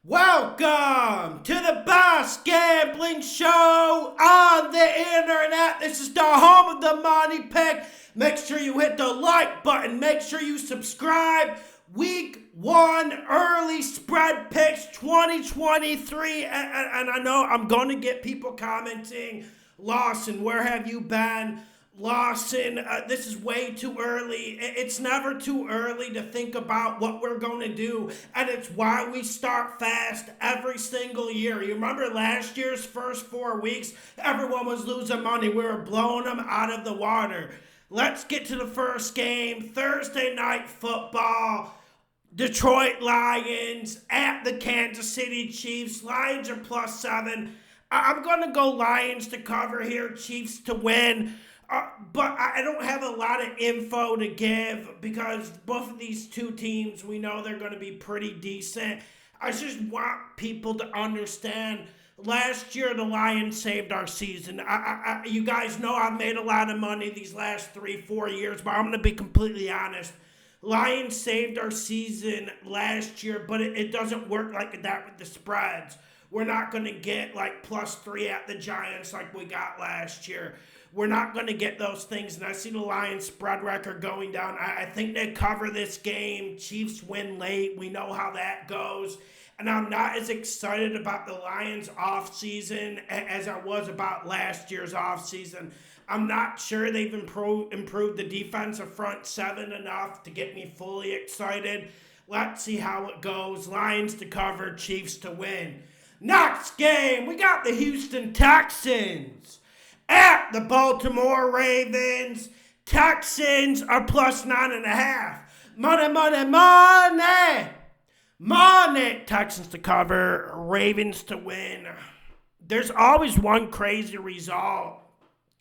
Welcome to the best gambling show on the internet. This is the home of the money pick. Make sure you hit the like button. Make sure you subscribe. Week 1 early spread picks 2023. And I know I'm going to get people commenting, Lawson, where have you been? Lawson, this is way too early. It's never too early to think about what we're going to do, and it's why we start fast every single year. You remember last year's first 4 weeks? Everyone was losing money. We were blowing them out of the water. Let's get to the first game. Thursday night football. Detroit Lions at the Kansas City Chiefs. Lions are +7. I'm going to go Lions to cover here, Chiefs to win. But I don't have a lot of info to give because both of these two teams, we know they're going to be pretty decent. I just want people to understand last year the Lions saved our season. You guys know I've made a lot of money these last 3-4 years, but I'm going to be completely honest. Lions saved our season last year, but it doesn't work like that with the spreads. We're not going to get like +3 at the Giants like we got last year. We're not going to get those things, and I see the Lions spread record going down. I think they cover this game. Chiefs win late. We know how that goes. And I'm not as excited about the Lions offseason as I was about last year's offseason. I'm not sure they've improved the defensive front 7 enough to get me fully excited. Let's see how it goes. Lions to cover, Chiefs to win. Next game, we got the Houston Texans at the Baltimore Ravens. Texans are +9.5. Money. Texans to cover, Ravens to win. There's always one crazy result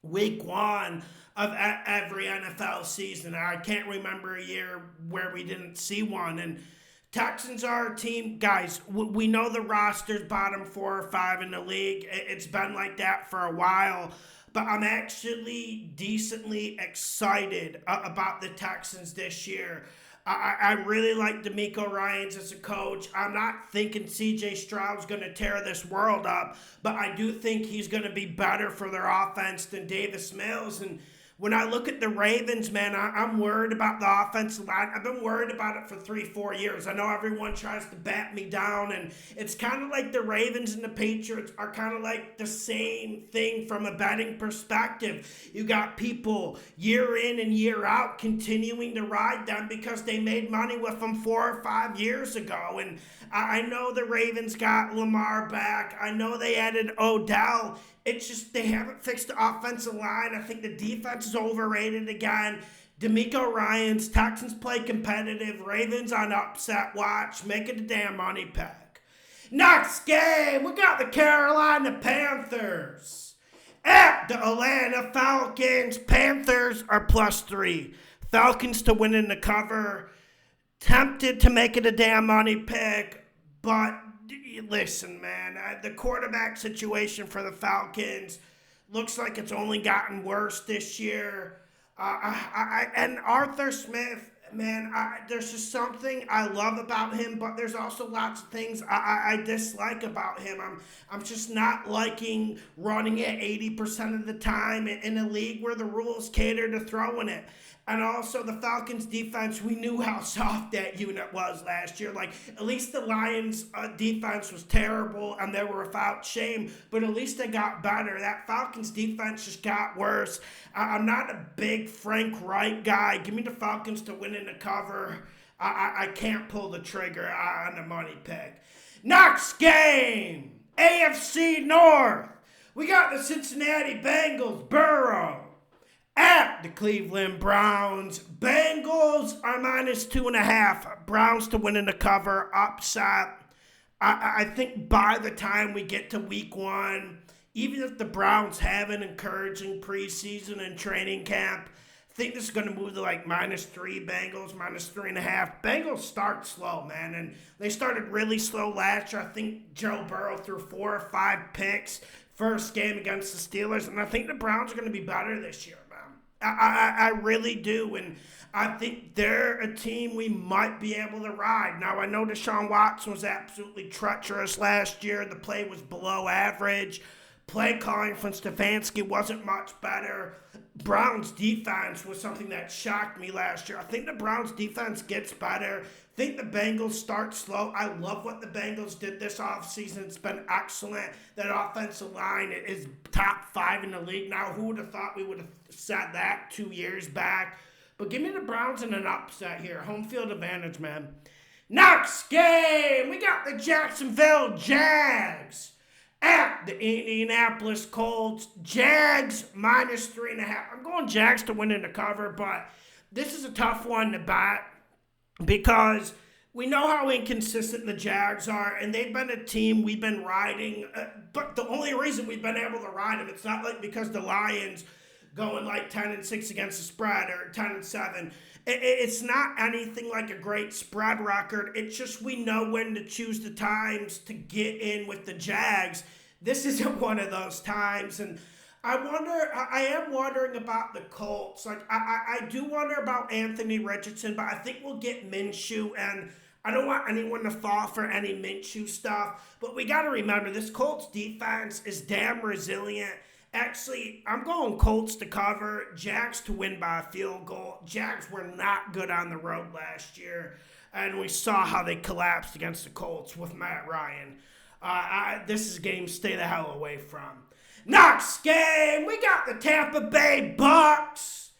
week 1 of every NFL season. I can't remember a year where we didn't see one. And Texans are a team, guys, we know the roster's bottom 4 or 5 in the league. It's been like that for a while. But I'm actually decently excited about the Texans this year. I really like DeMeco Ryans as a coach. I'm not thinking C.J. Stroud's going to tear this world up, but I do think he's going to be better for their offense than Davis Mills. And when I look at the Ravens, man, I'm worried about the offensive line. I've been worried about it for 3-4 years. I know everyone tries to bat me down, and it's kind of like the Ravens and the Patriots are kind of like the same thing from a betting perspective. You got people year in and year out continuing to ride them because they made money with them 4 or 5 years ago. And I know the Ravens got Lamar back. I know they added Odell. It's just they haven't fixed the offensive line. I think the defense is overrated again. DeMeco Ryans, Texans play competitive. Ravens on upset watch. Make it a damn money pick. Next game, we got the Carolina Panthers at the Atlanta Falcons. Panthers are +3. Falcons to win in the cover. Tempted to make it a damn money pick, but listen, man, the quarterback situation for the Falcons looks like it's only gotten worse this year. And Arthur Smith, man, there's just something I love about him, but there's also lots of things I dislike about him. I'm just not liking running it 80% of the time in a league where the rules cater to throwing it. And also the Falcons defense, we knew how soft that unit was last year. Like, at least the Lions defense was terrible and they were without shame, but at least they got better. That Falcons defense just got worse. I'm not a big Frank Reich guy. Give me the Falcons to win in the cover. I can't pull the trigger on the money pick. Next game, AFC North. We got the Cincinnati Bengals, Burrow at the Cleveland Browns. Bengals are -2.5. Browns to win in the cover. Upset. I think by the time we get to week 1, even if the Browns have an encouraging preseason and training camp, I think this is going to move to like -3 Bengals, -3.5. Bengals start slow, man, and they started really slow last year. I think Joe Burrow threw 4 or 5 picks first game against the Steelers, and I think the Browns are going to be better this year, man. I really do. And I think they're a team we might be able to ride. Now, I know Deshaun Watson was absolutely treacherous last year. The play was below average. Play calling from Stefanski wasn't much better. Browns defense was something that shocked me last year. I think the Browns defense gets better. I think the Bengals start slow. I love what the Bengals did this offseason. It's been excellent. That offensive line is top 5 in the league now. Who would have thought we would have said that 2 years back? But give me the Browns in an upset here. Home field advantage, man. Next game, we got the Jacksonville Jags at the Indianapolis Colts. Jags minus 3.5. I'm going Jags to win in the cover, but this is a tough one to bet because we know how inconsistent the Jags are, and they've been a team we've been riding. But the only reason we've been able to ride them, it's not like because the Lions going like 10-6 against the spread or 10-7. It's not anything like a great spread record. It's just we know when to choose the times to get in with the Jags. This isn't one of those times. And I am wondering about the Colts. Like, I do wonder about Anthony Richardson, but I think we'll get Minshew, and I don't want anyone to fall for any Minshew stuff. But we got to remember, this Colts defense is damn resilient. Actually, I'm going Colts to cover, Jags to win by a field goal. Jags were not good on the road last year, and we saw how they collapsed against the Colts with Matt Ryan. This is a game stay the hell away from. Next game, we got the Tampa Bay Bucks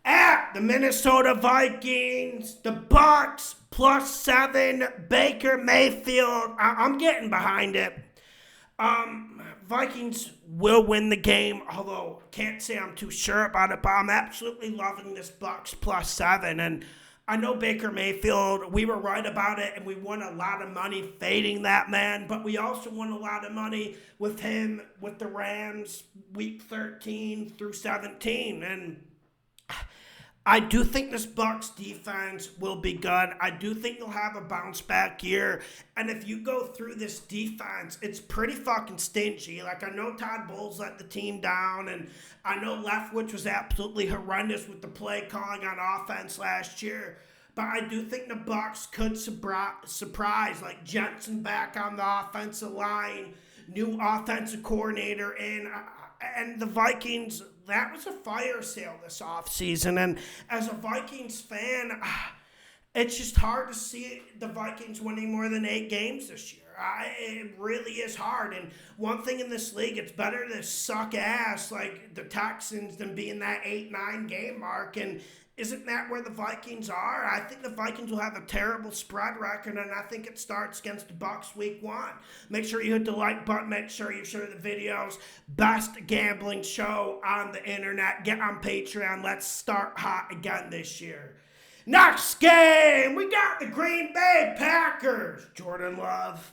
at the Minnesota Vikings. The Bucks +7, Baker Mayfield. I'm getting behind it. Vikings will win the game, although can't say I'm too sure about it, but I'm absolutely loving this Bucks +7. And I know Baker Mayfield, we were right about it, and we won a lot of money fading that man, but we also won a lot of money with him, with the Rams, week 13 through 17. And I do think this Bucs defense will be good. I do think they'll have a bounce back year. And if you go through this defense, it's pretty fucking stingy. Like, I know Todd Bowles let the team down, and I know Leftwich was absolutely horrendous with the play calling on offense last year. But I do think the Bucs could surprise, like Jensen back on the offensive line, new offensive coordinator in, and the Vikings, that was a fire sale this offseason. And as a Vikings fan, it's just hard to see the Vikings winning more than 8 games this year. It really is hard. And one thing in this league, it's better to suck ass like the Texans than be in that 8-9 game mark. And isn't that where the Vikings are? I think the Vikings will have a terrible spread record, and I think it starts against the Bucs week 1. Make sure you hit the like button. Make sure you share the videos. Best gambling show on the internet. Get on Patreon. Let's start hot again this year. Next game, we got the Green Bay Packers. Jordan Love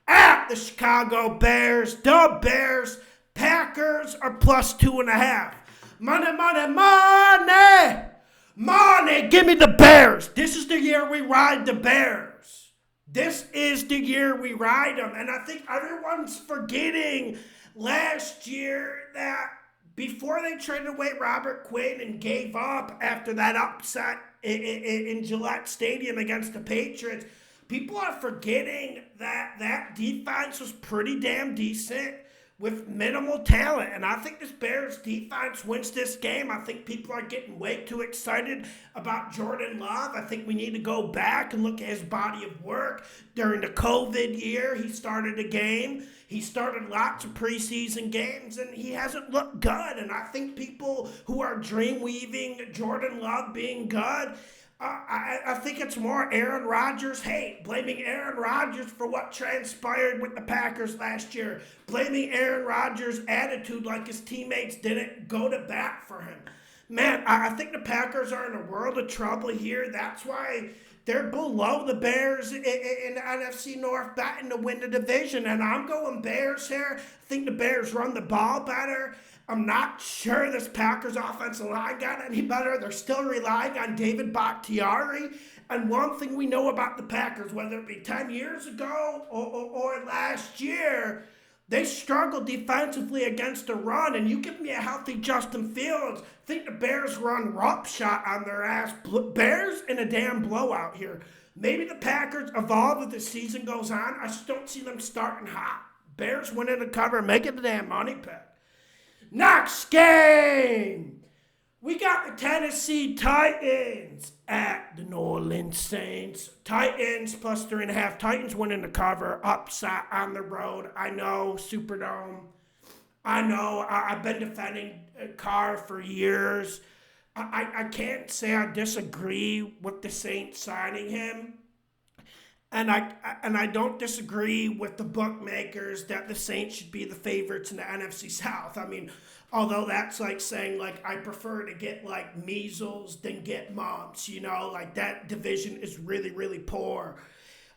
at the Chicago Bears. The Bears. Packers are +2.5. Money, money, money. Money, give me the Bears. This is the year we ride the Bears. This is the year we ride them. And I think everyone's forgetting last year that before they traded away Robert Quinn and gave up after that upset in Gillette Stadium against the Patriots, people are forgetting that that defense was pretty damn decent with minimal talent. And I think this Bears defense wins this game. I think people are getting way too excited about Jordan Love. I think we need to go back and look at his body of work. During the COVID year, he started a game. He started lots of preseason games, and he hasn't looked good. And I think people who are dream-weaving Jordan Love being good, I think it's more Aaron Rodgers hate, blaming Aaron Rodgers for what transpired with the Packers last year, blaming Aaron Rodgers' attitude like his teammates didn't go to bat for him. Man, I think the Packers are in a world of trouble here. That's why they're below the Bears in the NFC North batting to win the division, and I'm going Bears here. I think the Bears run the ball better. I'm not sure this Packers offensive line got any better. They're still relying on David Bakhtiari. And one thing we know about the Packers, whether it be 10 years ago or last year, They struggle defensively against the run, and you give me a healthy Justin Fields. I think the Bears run roughshod on their ass. Bears in a damn blowout here. Maybe the Packers evolve as the season goes on. I just don't see them starting hot. Bears winning the cover, making the damn money pick. Next game, we got the Tennessee Titans at the New Orleans Saints. Titans plus 3.5. Titans winning the cover, upset on the road. I know, Superdome. I know, I've been defending Carr for years. I can't say I disagree with the Saints signing him. And I don't disagree with the bookmakers that the Saints should be the favorites in the NFC South. I mean, although that's like saying, like, I prefer to get, like, measles than get mumps, you know? Like, that division is really, really poor.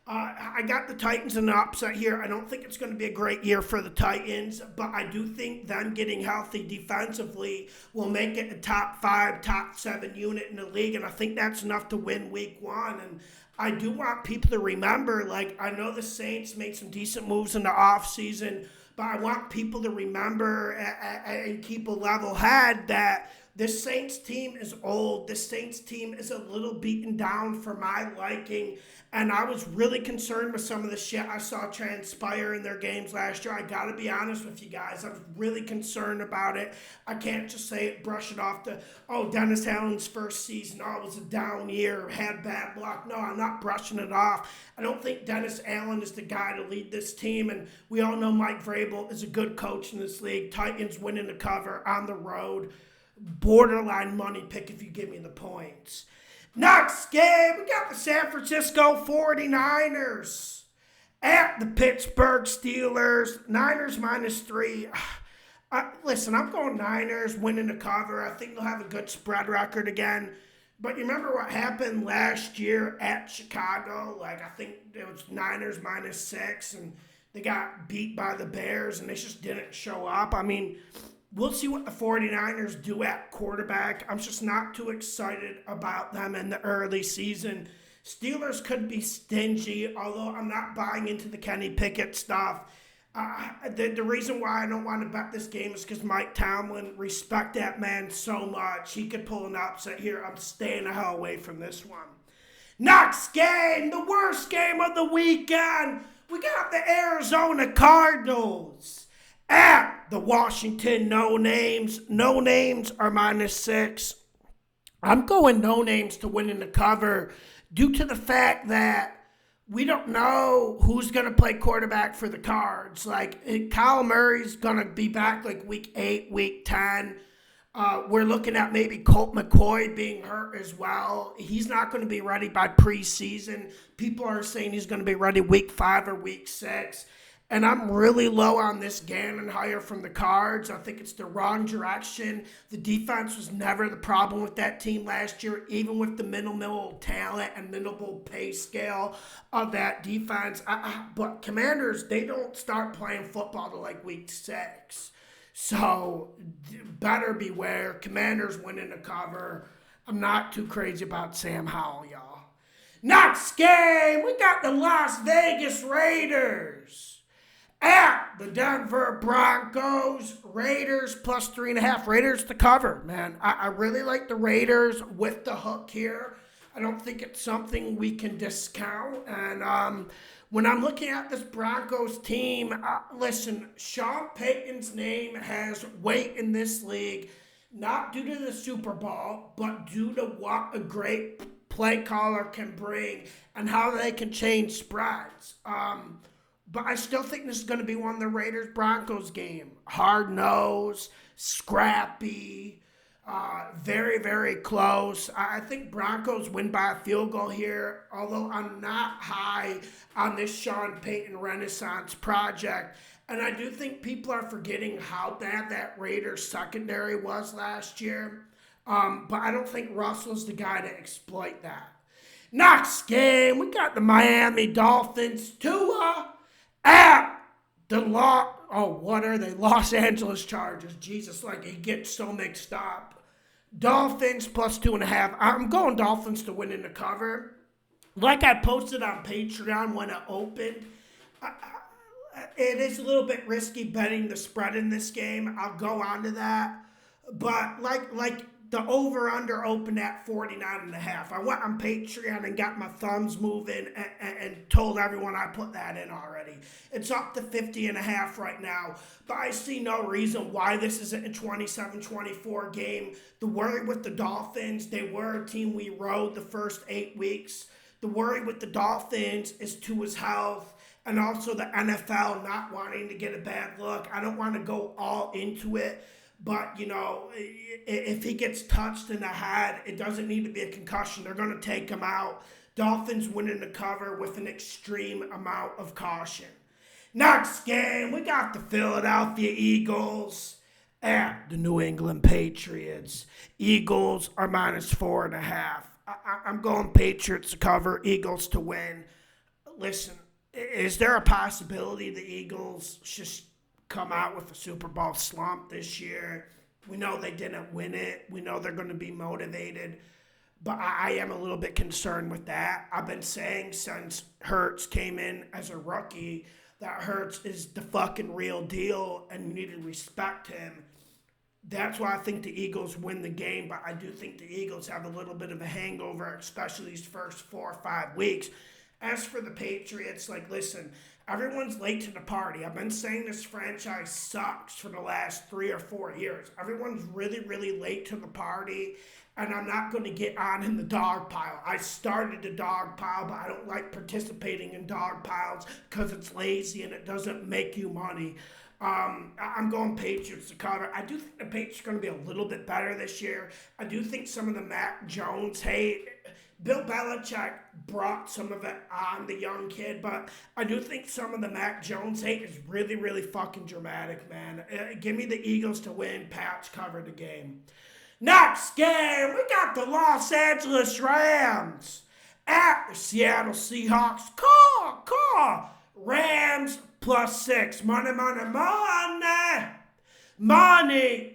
I got the Titans in the upset here. I don't think it's going to be a great year for the Titans, but I do think them getting healthy defensively will make it a top 5, top 7 unit in the league, and I think that's enough to win week 1. And I do want people to remember, like, I know the Saints made some decent moves in the offseason, but I want people to remember and keep a level head that this Saints team is old. This Saints team is a little beaten down for my liking. And I was really concerned with some of the shit I saw transpire in their games last year. I got to be honest with you guys. I was really concerned about it. I can't just say it, brush it off to, oh, Dennis Allen's first season, oh, it was a down year, had bad luck. No, I'm not brushing it off. I don't think Dennis Allen is the guy to lead this team. And we all know Mike Vrabel is a good coach in this league. Titans winning the cover on the road. Borderline money pick if you give me the points. Next game, we got the San Francisco 49ers at the Pittsburgh Steelers. Niners -3. Listen, I'm going Niners winning the cover. I think they'll have a good spread record again. But you remember what happened last year at Chicago? Like, I think it was Niners -6, and they got beat by the Bears, and they just didn't show up. I mean, we'll see what the 49ers do at quarterback. I'm just not too excited about them in the early season. Steelers could be stingy, although I'm not buying into the Kenny Pickett stuff. The reason why I don't want to bet this game is because Mike Tomlin, respect that man so much. He could pull an upset here. I'm staying the hell away from this one. Next game, the worst game of the weekend. We got the Arizona Cardinals at the Washington No Names. No Names are -6. I'm going No Names to win in the cover due to the fact that we don't know who's going to play quarterback for the Cards. Like, Kyle Murray's going to be back like week 8, week 10. We're looking at maybe Colt McCoy being hurt as well. He's not going to be ready by preseason. People are saying he's going to be ready week 5 or week 6. And I'm really low on this Gannon hire from the Cards. I think it's the wrong direction. The defense was never the problem with that team last year, even with the minimal talent and minimal pay scale of that defense. But Commanders, they don't start playing football to like week 6. So better beware. Commanders winning the cover. I'm not too crazy about Sam Howell, y'all. Next game, we got the Las Vegas Raiders at the Denver Broncos. Raiders +3.5. Raiders to cover, man. I really like the Raiders with the hook here. I don't think it's something we can discount. And when I'm looking at this Broncos team, listen, Sean Payton's name has weight in this league, not due to the Super Bowl, but due to what a great play caller can bring and how they can change spreads. But I still think this is going to be one of the Raiders-Broncos game. Hard-nosed, scrappy, very, very close. I think Broncos win by a field goal here, although I'm not high on this Sean Payton Renaissance project. And I do think people are forgetting how bad that Raiders secondary was last year. But I don't think Russell's the guy to exploit that. Next game, we got the Miami Dolphins. Tua at the Los Angeles Chargers. Jesus, like, he gets so mixed up. Dolphins +2.5. I'm going Dolphins to win in the cover. Like I posted on Patreon when it opened, It is a little bit risky betting the spread in this game. I'll go on to that. But like the over-under opened at 49 and a half. I went on Patreon and got my thumbs moving and told everyone I put that in already. It's up to 50 and a half right now. But I see no reason why this isn't a 27-24 game. The worry with the Dolphins, they were a team we rode the first 8 weeks. The worry with the Dolphins is Tua's health and also the NFL not wanting to get a bad look. I don't want to go all into it. But, if he gets touched in the head, it doesn't need to be a concussion. They're going to take him out. Dolphins winning the cover with an extreme amount of caution. Next game, we got the Philadelphia Eagles at the New England Patriots. Eagles are -4.5. I'm going Patriots to cover, Eagles to win. Listen, is there a possibility the Eagles just come out with a Super Bowl slump this year? We know they didn't win it. We know they're going to be motivated. But I am a little bit concerned with that. I've been saying since Hurts came in as a rookie that Hurts is the fucking real deal and you need to respect him. That's why I think the Eagles win the game, but I do think the Eagles have a little bit of a hangover, especially these first 4 or 5 weeks. As for the Patriots, listen, everyone's late to the party. I've been saying this franchise sucks for the last 3 or 4 years. Everyone's really, really late to the party, and I'm not going to get on in the dog pile. I started the dog pile, but I don't like participating in dog piles because it's lazy and it doesn't make you money. I'm going Patriots to cover. I do think the Patriots are going to be a little bit better this year. I do think some of the Mac Jones hate, Bill Belichick brought some of it on the young kid, but I do think some of the Mac Jones hate is really, really fucking dramatic, man. Give me the Eagles to win. Pats cover the game. Next game, we got the Los Angeles Rams at the Seattle Seahawks. Call. Rams +6. Money.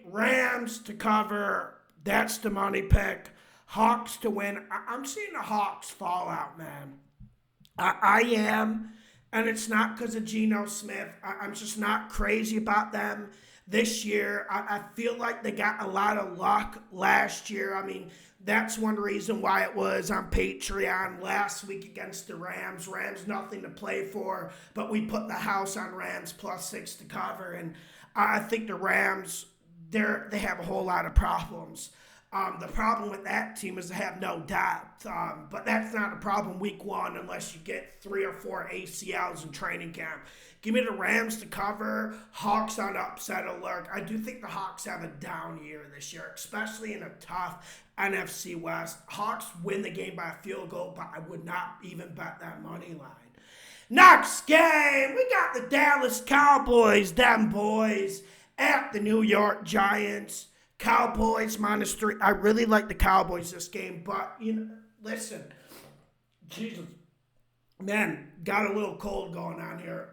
Rams to cover. That's the money pick. Hawks to win. I'm seeing the Hawks fall out, man. I am, and it's not because of Geno Smith. I'm just not crazy about them this year. I feel like they got a lot of luck last year. I mean, that's one reason why it was on Patreon last week against the Rams. Rams, nothing to play for, but we put the house on Rams +6 to cover, and I think the Rams, they have a whole lot of problems. The problem with that team is they have no depth, but that's not a problem week 1 unless you get 3 or 4 ACLs in training camp. Give me the Rams to cover. Hawks on upset alert. I do think the Hawks have a down year this year, especially in a tough NFC West. Hawks win the game by a field goal, but I would not even bet that money line. Next game, we got the Dallas Cowboys, them boys, at the New York Giants. Cowboys -3. I really like the Cowboys this game, but, listen. Jesus. Man, got a little cold going on here.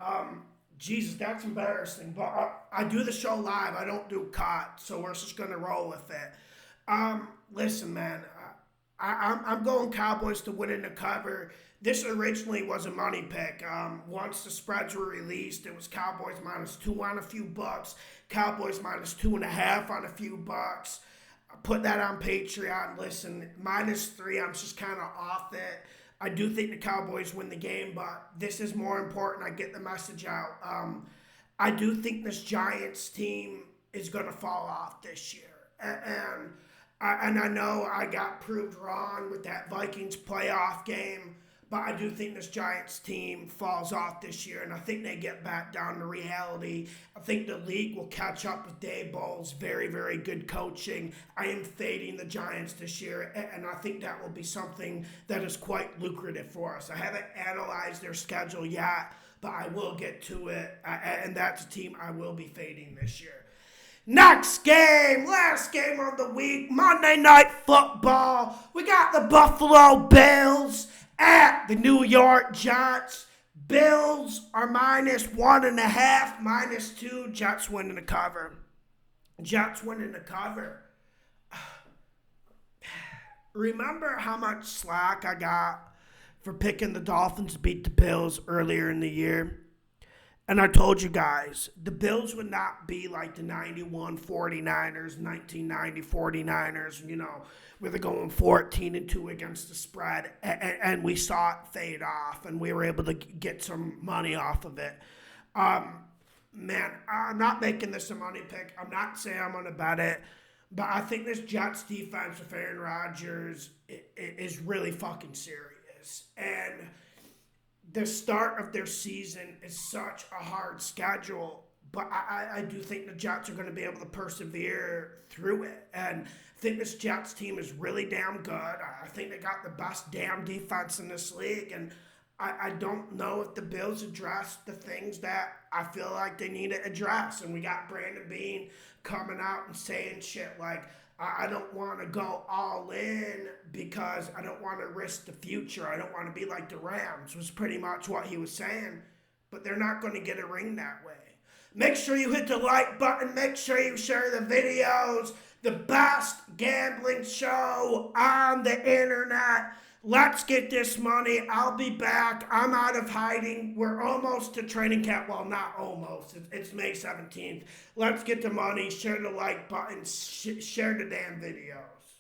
Jesus, that's embarrassing. But I do the show live. I don't do cuts, so we're just going to roll with it. Listen, man. I'm going Cowboys to win in the cover. This originally was a money pick. Once the spreads were released, it was Cowboys -2 on a few bucks. Cowboys -2.5 on a few bucks. I put that on Patreon. Listen, -3, I'm just kind of off it. I do think the Cowboys win the game, but this is more important. I get the message out. I do think this Giants team is going to fall off this year. And I know I got proved wrong with that Vikings playoff game, but I do think this Giants team falls off this year, and I think they get back down to reality. I think the league will catch up with Dave Bowles' very, very good coaching. I am fading the Giants this year, and I think that will be something that is quite lucrative for us. I haven't analyzed their schedule yet, but I will get to it, and that's a team I will be fading this year. Next game, last game of the week, Monday Night Football. We got the Buffalo Bills at the New York Jets. Bills are -1.5, -2. Jets winning the cover. Remember how much slack I got for picking the Dolphins to beat the Bills earlier in the year? And I told you guys, the Bills would not be like the 91 49ers, 1990 49ers, where they're going 14-2 against the spread. And we saw it fade off, and we were able to get some money off of it. Man, I'm not making this a money pick. I'm not saying I'm going to bet it. But I think this Jets defense with Aaron Rodgers is really fucking serious. And the start of their season is such a hard schedule, but I do think the Jets are going to be able to persevere through it. And I think this Jets team is really damn good. I think they got the best damn defense in this league. And I don't know if the Bills address the things that I feel like they need to address. And we got Brandon Beane coming out and saying shit like, I don't want to go all in because I don't want to risk the future. I don't want to be like the Rams, was pretty much what he was saying. But they're not going to get a ring that way. Make sure you hit the like button. Make sure you share the videos. The best gambling show on the internet. Let's get this money. I'll be back. I'm out of hiding. We're almost to training camp. Well, not almost. It's May 17th. Let's get the money. Share the like button. Share the damn videos.